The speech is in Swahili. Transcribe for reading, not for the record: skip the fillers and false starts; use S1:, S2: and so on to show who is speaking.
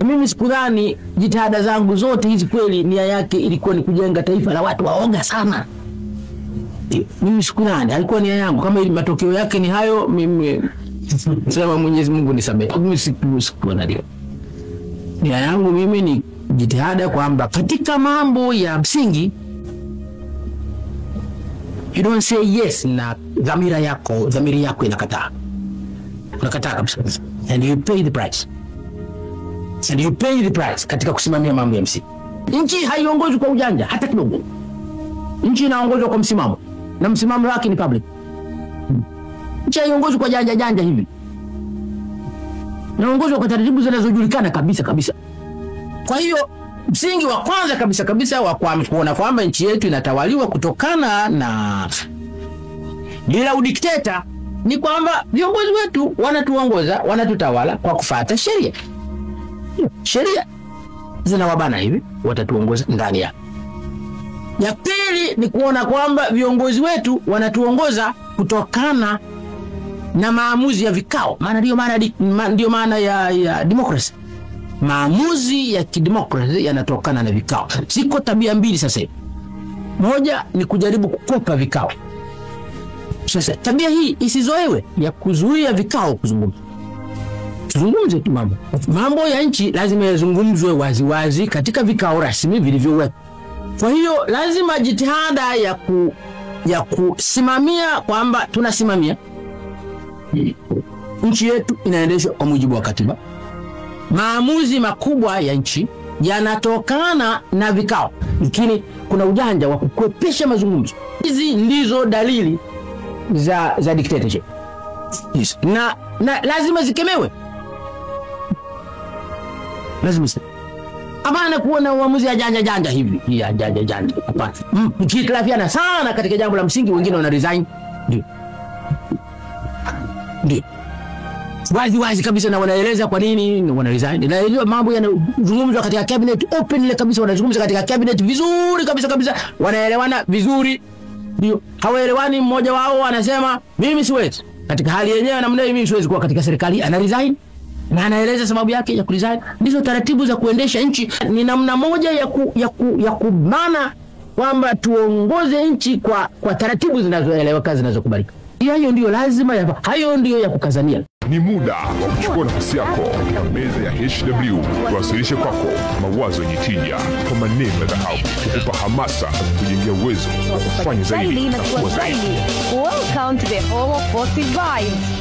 S1: Mimi sikudhani jitihada zangu zote hizi kweli nia yake ilikuwa ni kujenga taifa la watu waoga sana. Mimi sikudhani alikuwa nia yangu. Kama ili matokeo yake ni hayo, mimi sema Mwenyezi Mungu nisamehe. Mimi sikuona hiyo. Nia yangu mimi ni jitihada kwamba katika mambo ya msingi you don't say yes na dhamiri yako inakataa. Unakataa kabisa. And you pay the price. Katika kusimamia mambo ya msingi. Nchi haiongozwi kwa ujanja hata kidogo. Nchi inaongozwa kwa msimamo. Na msimamo wake ni public. Nchi haiongozwi kwa janja hivi. Inaongozwa kwa taratibu zinazojulikana kabisa. Kwa hiyo msingi wa kwanza kabisa wa kuona kwamba nchi yetu inatawaliwa kutokana na bila udikteta ni kwamba viongozi wetu wanatuongoza, wanatutawala kwa kufuata sheria. Sheria zinawabana hivi, watatuongoza ndani ya. Ya pili ni kuona kwamba viongozi wetu wanatuongoza kutokana na maamuzi ya vikao. Maana ndio maana ya democracy. Maamuzi ya kidemokrasia yanatokana na vikao. Ziko tabia mbili sasa hivi. Moja ni kujaribu kukwepa vikao. Sasa tabia hii isizoewe ya kuzuia vikao kuzungumza. Tuzungumze tu mambo ya nchi lazima yazungumzwe wazi katika vikao rasmi vilivyowekwa. Kwa hiyo lazima jitihada ya kusimamia kwamba tunasimamia nchi yetu inaendeshwa kwa mujibu wa katiba. Maamuzi makubwa ya nchi yanatokana na vikao. Lakini kuna ujanja wa kukwepesha mazungumzo. Hizi ndizo dalili za dictatorship. Yes. Na lazima zikemewe. Lazima Hapana kuona uamuzi ya janja hivi. Ya janja. Hapana. Mkitlafiana sana katika jambo la msingi, wengine wana resign. Ndio. Wazi kabisa, na wanaeleza kwa nini wana resign. Na hiyo mambo yanazungumzwa katika cabinet openly kabisa, wanazungumza katika cabinet vizuri kabisa. Wanaelewana vizuri. Ndio. Hawaelewani, mmoja wao anasema mimi siwezi. Katika hali yenyewe namna hiyo mimi siwezi kuwa katika serikali, ana resign. Na anaeleza sababu yake ya kuresign. Ndizo taratibu za kuendesha nchi. Ni namna moja ya kubana kwamba tuongoze nchi kwa taratibu zinazoeleweka, zinazokubalika. Hiyo ndio lazima hayo ndio ya kukazania.
S2: Ni muda wa kuchukua nafasi yako katika meza ya HW, kuwasilisha kwako mawazo yenye tija kwa maneno ya dhahabu, kukupa hamasa na kujengea uwezo wa kufanya zaidi na kuwa zaidi.
S3: Welcome to the home of positive vibes.